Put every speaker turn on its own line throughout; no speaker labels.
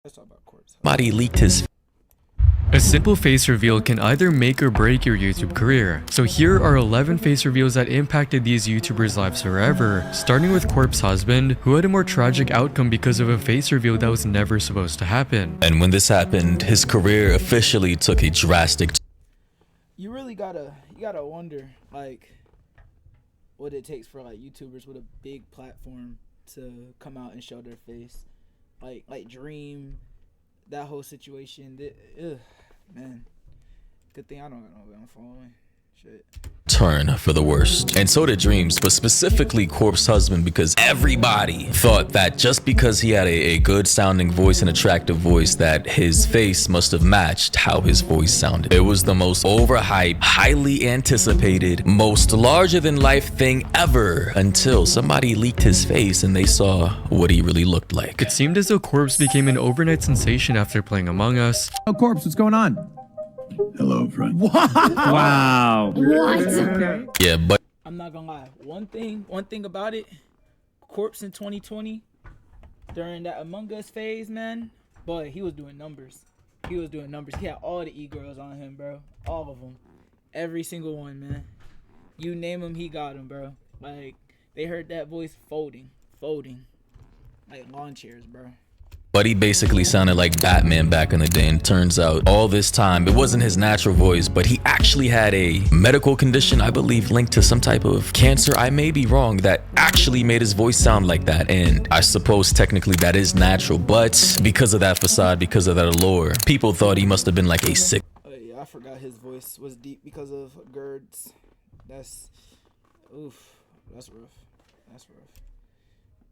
Let's talk about corpse.
Somebody leaked his.
A simple face reveal can either make or break your YouTube career. So here are 11 face reveals that impacted these YouTubers' lives forever, starting with Corp's husband, who had a more tragic outcome because of a face reveal that was never supposed to happen.
And when this happened, his career officially took a drastic.
You really gotta wonder like what it takes for like YouTubers with a big platform to come out and show their face, like Dream, that whole situation. Man, good thing I don't know what I'm following. Shit.
Turn for the worst. And so did Dreams, but specifically Corp's husband, because everybody thought that just because he had a good sounding voice, an attractive voice, that his face must have matched how his voice sounded. It was the most overhyped, highly anticipated, most larger than life thing ever, until somebody leaked his face and they saw what he really looked like.
It seemed as though Corpse became an overnight sensation after playing Among Us.
Oh, Corpse, what's going on?
Hello, friend.
Wow.
What?
Yeah, but
I'm not gonna lie. One thing about it, Corpse in 2020, during that Among Us phase, man, boy, he was doing numbers. He had all the e-girls on him, bro. All of them. Every single one, man. You name him, he got him, bro. Like, they heard that voice folding. Like lawn chairs, bro.
he basically sounded like Batman back in the day, and turns out all this time it wasn't his natural voice, but he actually had a medical condition, I believe linked to some type of cancer, I may be wrong, that actually made his voice sound like that. And I suppose technically that is natural, but because of that facade, because of that allure, people thought he must have been like a sick.
Oh yeah, I forgot his voice was deep because of GERDs. That's rough.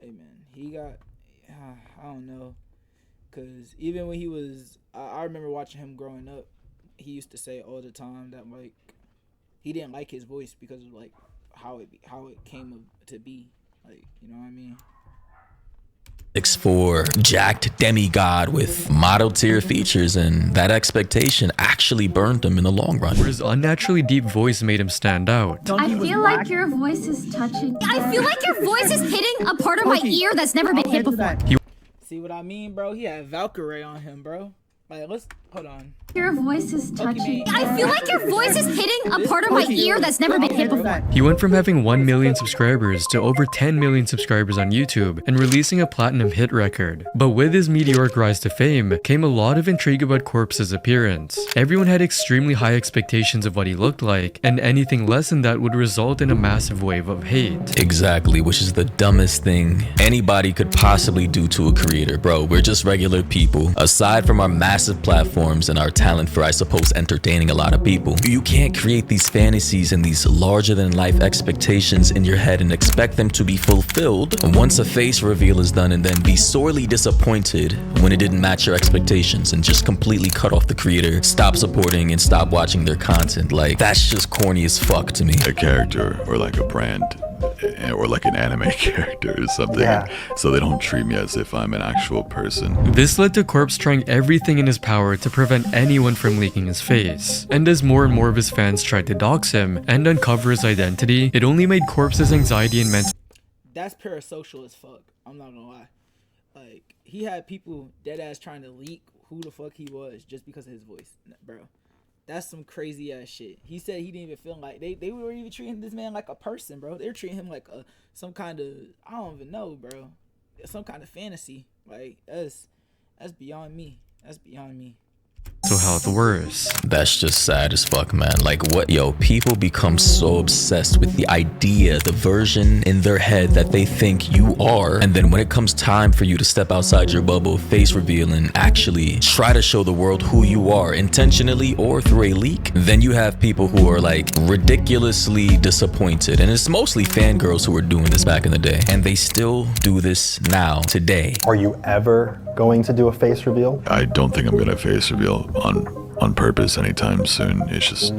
Hey man, he got, I don't know. Cause even when he was, I remember watching him growing up. He used to say all the time that like he didn't like his voice because of like how it came to be. Like, you know what I mean?
6'4" jacked demigod with model tier features, and that expectation actually burned him in the long run.
His unnaturally deep voice made him stand out.
I feel like your voice is touching. I feel like your voice is hitting a part of my ear that's never been hit before.
See what I mean, bro? He had Valkyrie on him, bro. Like, let's hold on.
Your voice is touching. I feel like your voice is hitting a part of my ear that's never been hit before.
He went from having 1 million subscribers to over 10 million subscribers on YouTube and releasing a platinum hit record. But with his meteoric rise to fame came a lot of intrigue about Corpse's appearance. Everyone had extremely high expectations of what he looked like, and anything less than that would result in a massive wave of hate.
Exactly, which is the dumbest thing anybody could possibly do to a creator. Bro, we're just regular people. Aside from our massive platforms and our talent for, I suppose, entertaining a lot of people, you can't create these fantasies and these larger than life expectations in your head and expect them to be fulfilled once a face reveal is done, and then be sorely disappointed when it didn't match your expectations and just completely cut off the creator, stop supporting and stop watching their content. Like, that's just corny as fuck to me.
A character or like a brand or like an anime character or something, so they don't treat me as if I'm an actual person.
This led to Corpse trying everything in his power to prevent anyone from leaking his face. And as more and more of his fans tried to dox him and uncover his identity, it only made Corpse's anxiety and mental.
That's parasocial as fuck. I'm not gonna lie. Like, he had people dead ass trying to leak who the fuck he was just because of his voice, bro. That's some crazy ass shit. He said he didn't even feel like they were even treating this man like a person, bro. They're treating him like some kind of, I don't even know, bro. Some kind of fantasy. Like, that's beyond me. That's beyond me.
Health worse.
That's just sad as fuck, man. Like, what? Yo, people become so obsessed with the idea, the version in their head that they think you are, and then when it comes time for you to step outside your bubble, face reveal, and actually try to show the world who you are, intentionally or through a leak, then you have people who are like ridiculously disappointed. And it's mostly fangirls who were doing this back in the day, and they still do this now, today.
Are you ever going to do a face reveal?
I don't think I'm gonna face reveal on purpose anytime soon. It's just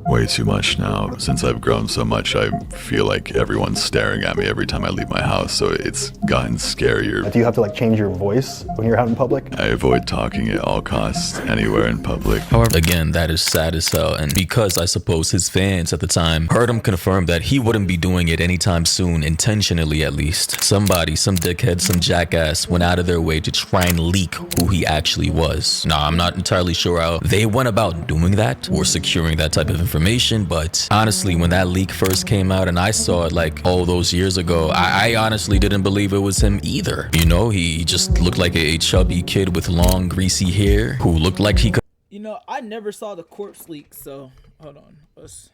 way too much now. Since I've grown so much, I feel like everyone's staring at me every time I leave my house, so it's gotten scarier.
Do you have to like change your voice when you're out in public?
I avoid talking at all costs anywhere in public.
However, again, that is sad as hell, and because I suppose his fans at the time heard him confirm that he wouldn't be doing it anytime soon, intentionally at least, somebody, some dickhead, some jackass went out of their way to try and leak who he actually was. Now, I'm not entirely sure how they went about doing that or securing that type of information, but honestly, when that leak first came out and I saw it like all those years ago, I honestly didn't believe it was him either. You know, he just looked like a chubby kid with long, greasy hair who looked like he could.
You know, I never saw the corpse leak, so hold on. Let's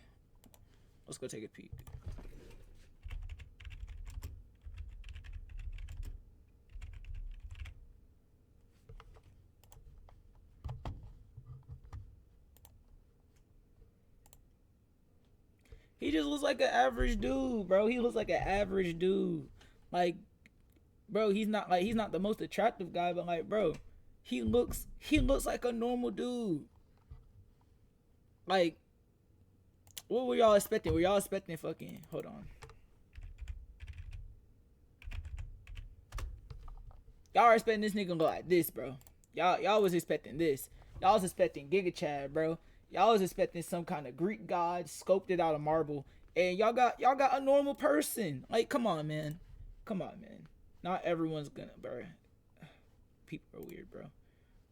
go take a peek. He just looks like an average dude, bro. He looks like an average dude. Like, bro, he's not the most attractive guy, but like, bro, he looks like a normal dude. Like, what were y'all expecting? Were y'all expecting fucking, hold on. Y'all are expecting this nigga to look like this, bro. Y'all was expecting this. Y'all was expecting Giga Chad, bro. Y'all was expecting some kind of Greek god sculpted out of marble, and y'all got a normal person. Like, come on, man. Come on, man. Not everyone's gonna, bro. People are weird, bro.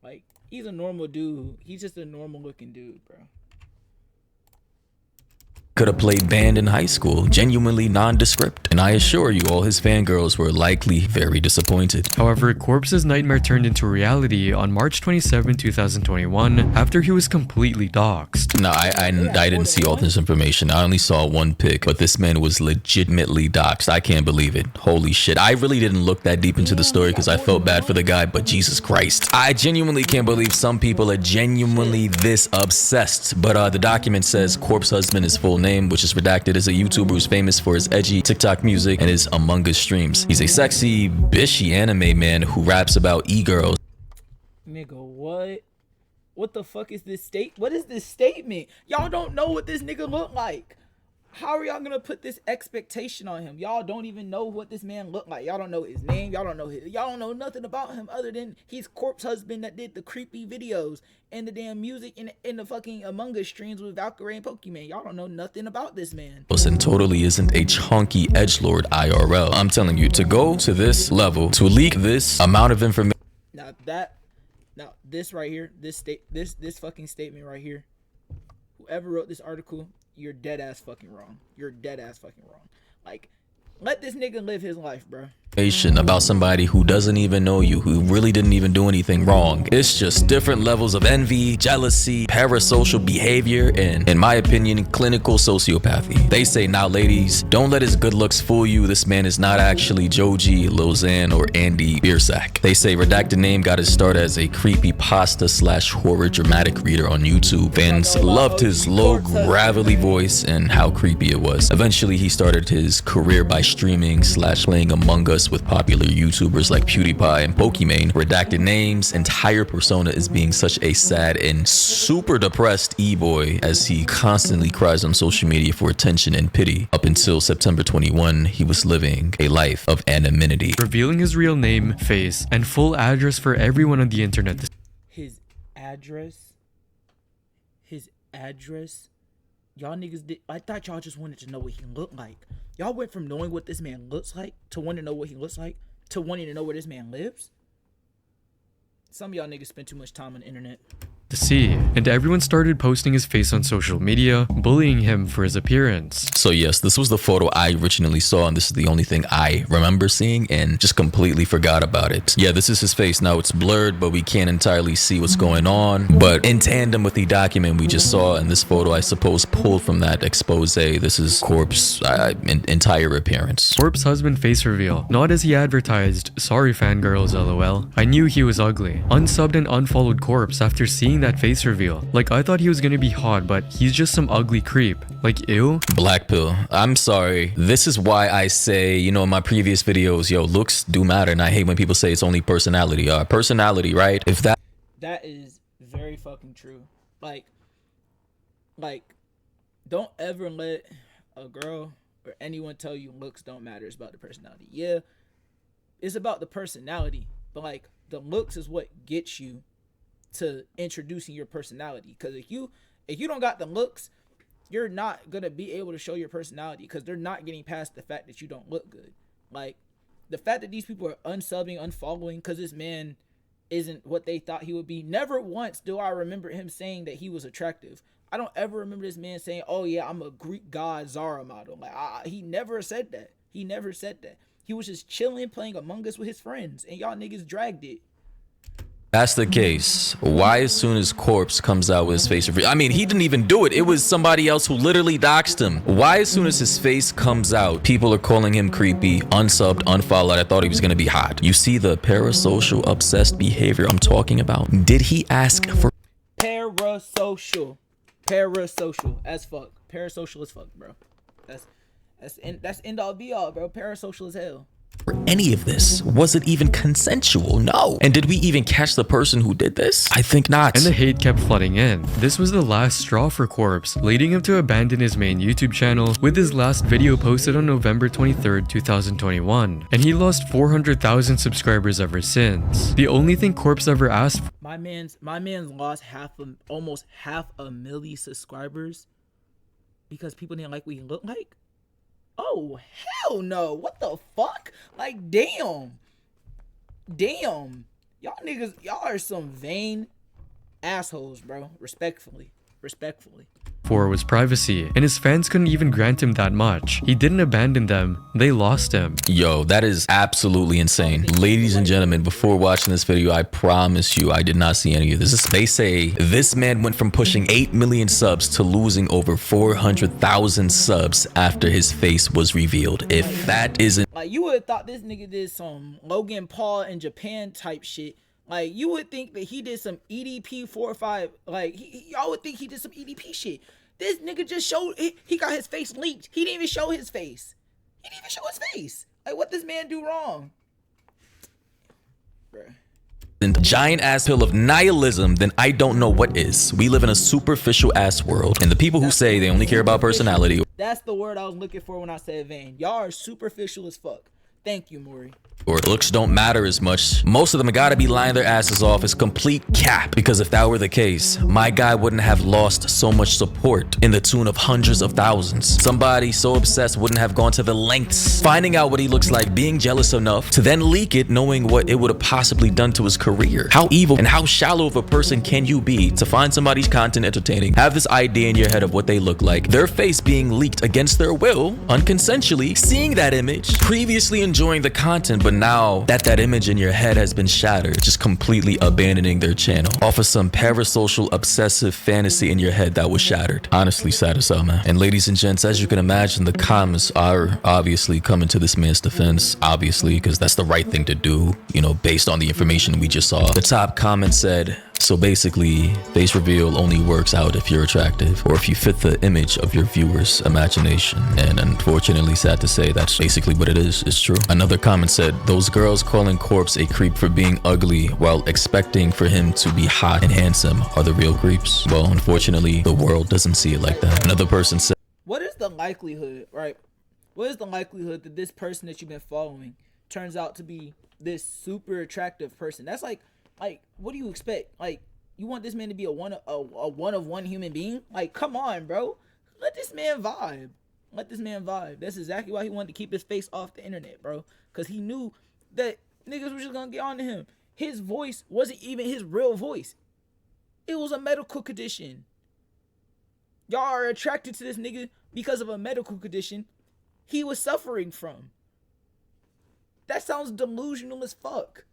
Like, he's a normal dude. He's just a normal looking dude, bro.
Could have played band in high school, genuinely nondescript, and I assure you all his fangirls were likely very disappointed.
However, Corpse's nightmare turned into reality on March 27, 2021, after he was completely doxxed.
No, I didn't see all this information. I only saw one pic, but this man was legitimately doxxed. I can't believe it. Holy shit. I really didn't look that deep into the story because I felt bad for the guy, but Jesus Christ. I genuinely can't believe some people are genuinely this obsessed. But the document says Corpse husband is full name, which is redacted, is a YouTuber who's famous for his edgy TikTok music and his Among Us streams. He's a sexy, bishy anime man who raps about e-girls.
Nigga, what? What the fuck is this what is this statement? Y'all don't know what this nigga look like. How are y'all gonna put this expectation on him? Y'all don't even know what this man look like. Y'all don't know his name. Y'all don't know nothing about him other than he's Corpse husband that did the creepy videos and the damn music in the fucking Among Us streams with Valkyrie and Pokemon. Y'all don't know nothing about this man.
And totally isn't a chunky edgelord IRL. I'm telling you, to go to this level, to leak this amount of information.
Now this right here, this fucking statement right here. Whoever wrote this article, you're dead ass fucking wrong. You're dead ass fucking wrong. Like, let this nigga live his life, bro.
About somebody who doesn't even know you, who really didn't even do anything wrong. It's just different levels of envy, jealousy, parasocial behavior, and, in my opinion, clinical sociopathy. They say, now ladies, don't let his good looks fool you. This man is not actually Joji, Lozan, or Andy Biersack. They say redacted name got his start as a creepy pasta / horror dramatic reader on YouTube. Fans loved his low, gravelly voice and how creepy it was. Eventually, he started his career by streaming / playing Among Us with popular YouTubers like PewDiePie and Pokimane. Redacted name's entire persona is being such a sad and super depressed e-boy as he constantly cries on social media for attention and pity. Up until September 21, he was living a life of anonymity.
Revealing his real name, face, and full address for everyone on the internet.
His address? Y'all niggas did. I thought y'all just wanted to know what he looked like. Y'all went from knowing what this man looks like to wanting to know what he looks like to wanting to know where this man lives. Some of y'all niggas spend too much time on the internet.
To see, and everyone started posting his face on social media, bullying him for his appearance.
So yes, this was the photo I originally saw, and this is the only thing I remember seeing and just completely forgot about it. Yeah, this is his face. Now it's blurred, but we can't entirely see what's going on. But in tandem with the document we just saw, and this photo I suppose pulled from that expose, this is Corpse entire appearance.
Corpse husband face reveal. Not as he advertised. Sorry fangirls, lol. I knew he was ugly. Unsubbed and unfollowed Corpse after seeing that face reveal. Like, I thought he was gonna be hot, but he's just some ugly creep. Like, ew.
Black pill. I'm sorry. This is why I say, you know, in my previous videos, yo, looks do matter, and I hate when people say it's only personality. Personality, right? If that
is very fucking true. Like, don't ever let a girl or anyone tell you looks don't matter. It's about the personality. Yeah, it's about the personality, but like the looks is what gets you to introducing your personality. Because if you don't got the looks, you're not gonna be able to show your personality, because they're not getting past the fact that you don't look good. Like the fact that these people are unsubbing, unfollowing because this man isn't what they thought he would be. Never once do I remember him saying that he was attractive. I don't ever remember this man saying, oh yeah, I'm a Greek god Zara model. Like he never said that. He never said that. He was just chilling, playing Among Us with his friends, and y'all niggas dragged it.
That's the case. Why as soon as Corpse comes out with his face reveal? I mean, he didn't even do it. It was somebody else who literally doxed him. Why as soon as his face comes out, people are calling him creepy, unsubbed, unfollowed. I thought he was gonna be hot. You see the parasocial obsessed behavior I'm talking about? Did he ask for
Parasocial as fuck. Parasocial as fuck, bro. That's end all be all, bro. Parasocial as hell.
any of this? Was it even consensual? No. And did we even catch the person who did this? I think not.
And the hate kept flooding in. This was the last straw for Corpse, leading him to abandon his main YouTube channel, with his last video posted on November 23rd, 2021. And he lost 400,000 subscribers ever since. The only thing Corpse ever asked for—
My man's lost almost half a million subscribers because people didn't like what he looked like. Oh, hell no. What the fuck? Like, damn. Y'all niggas, y'all are some vain assholes, bro. Respectfully.
was privacy, and his fans couldn't even grant him that much. He didn't abandon them, they lost him.
Yo, that is absolutely insane. Ladies and gentlemen, before watching this video, I promise you I did not see any of this. They say this man went from pushing 8 million subs to losing over 400,000 subs after his face was revealed. If that isn't—
like, you would have thought this nigga did some Logan Paul in Japan type shit. Like, you would think that he did some EDP 4 or 5. Like, y'all would think he did some EDP shit. This nigga just showed, he got his face leaked. He didn't even show his face. Like, what this man do wrong? Bruh.
Giant ass pill of nihilism, then I don't know what is. We live in a superficial ass world, and the people who say they only care about personality—
that's the word I was looking for when I said vain. Y'all are superficial as fuck. Thank you, Maury.
or looks don't matter as much. Most of them gotta be lying their asses off. Is complete cap, because if that were the case, my guy wouldn't have lost so much support in the tune of hundreds of thousands. Somebody so obsessed wouldn't have gone to the lengths, finding out what he looks like, being jealous enough to then leak it, knowing what it would have possibly done to his career. How evil and how shallow of a person can you be to find somebody's content entertaining, have this idea in your head of what they look like, their face being leaked against their will, unconsensually, seeing that image, previously enjoying the content, but now that image in your head has been shattered, just completely abandoning their channel off of some parasocial obsessive fantasy in your head that was shattered. Honestly, sad as hell, man. And ladies and gents, as you can imagine, the comments are obviously coming to this man's defense, obviously, because that's the right thing to do, you know, based on the information we just saw. The top comment said, so basically, face reveal only works out if you're attractive or if you fit the image of your viewer's imagination. And unfortunately, sad to say, that's basically what it is. It's true. Another comment said, those girls calling Corpse a creep for being ugly while expecting for him to be hot and handsome are the real creeps. Well, unfortunately, the world doesn't see it like that. Another person said,
what is the likelihood, right? What is the likelihood that this person that you've been following turns out to be this super attractive person? That's like, what do you expect? Like, you want this man to be a one of one human being? Like, come on, bro. Let this man vibe. That's exactly why he wanted to keep his face off the internet, bro. Because he knew that niggas were just gonna get on to him. His voice wasn't even his real voice. It was a medical condition. Y'all are attracted to this nigga because of a medical condition he was suffering from. That sounds delusional as fuck.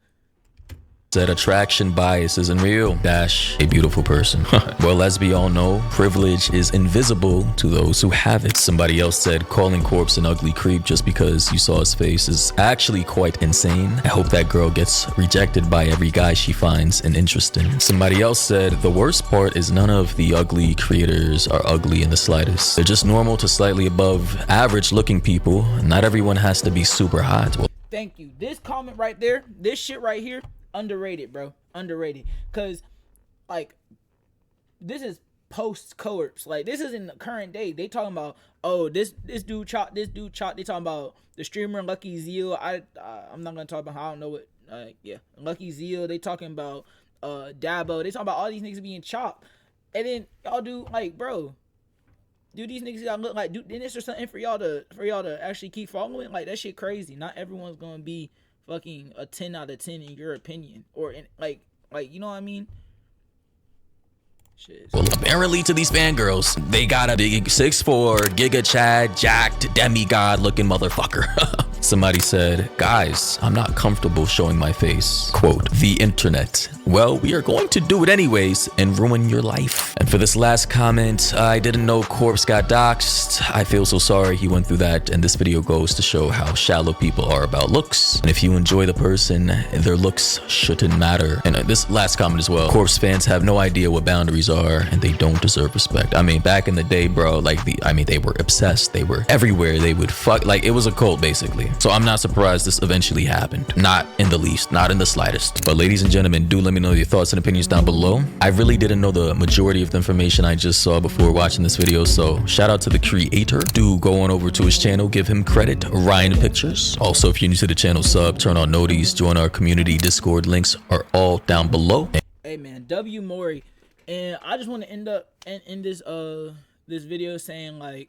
Said attraction bias isn't real. Dash, a beautiful person. Well, as we all know, privilege is invisible to those who have it. Somebody else said calling Corpse an ugly creep just because you saw his face is actually quite insane. I hope that girl gets rejected by every guy she finds an interest in. Somebody else said the worst part is none of the ugly creators are ugly in the slightest. They're just normal to slightly above average looking people. Not everyone has to be super hot. Well,
thank you. This comment right there, this shit right here, underrated, bro. Underrated. Because, like, this is post corpse. Like, this isn't the current day. They talking about, oh, this dude chopped. They talking about the streamer Lucky Zeal. I'm not gonna talk about how I don't know what. Lucky Zeal. They talking about Dabo. They talking about all these niggas being chopped, and then y'all do like, bro, do these niggas y'all look like? Then is there something for y'all to actually keep following? Like, that shit crazy. Not everyone's gonna be fucking a 10 out of 10 in your opinion, or in like you know what I mean? Shit.
Well, apparently to these fangirls, they got a big 6'4", Giga Chad, jacked, demigod looking motherfucker. Somebody said, guys, I'm not comfortable showing my face. Quote, the internet. Well, we are going to do it anyways and ruin your life. And for this last comment, I didn't know Corpse got doxxed. I feel so sorry he went through that, and this video goes to show how shallow people are about looks. And if you enjoy the person, their looks shouldn't matter. And this last comment as well, Corpse fans have no idea what boundaries are, and they don't deserve respect. I mean, back in the day, bro, like they were obsessed. They were everywhere. They would fuck, like it was a cult basically. So I'm not surprised this eventually happened. Not in the least, not in the slightest. But ladies and gentlemen, do let me know your thoughts and opinions down below. I really didn't know the majority of the information I just saw before watching this video, so shout out to the creator. Do go on over to his channel, give him credit, Ryan Pictures. Also, if you're new to the channel, sub, turn on noties, join our community Discord. Links are all down below.
Hey man, W Maury. And I just want to end up in this this video saying, like,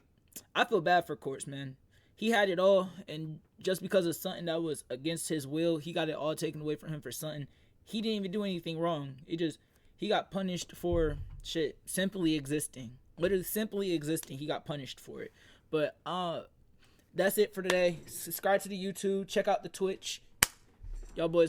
I feel bad for Corpse, man. He had it all, and just because of something that was against his will, he got it all taken away from him for something. He didn't even do anything wrong. He got punished for shit simply existing. Literally simply existing. He got punished for it. But that's it for today. Subscribe to the YouTube. Check out the Twitch. Y'all boys.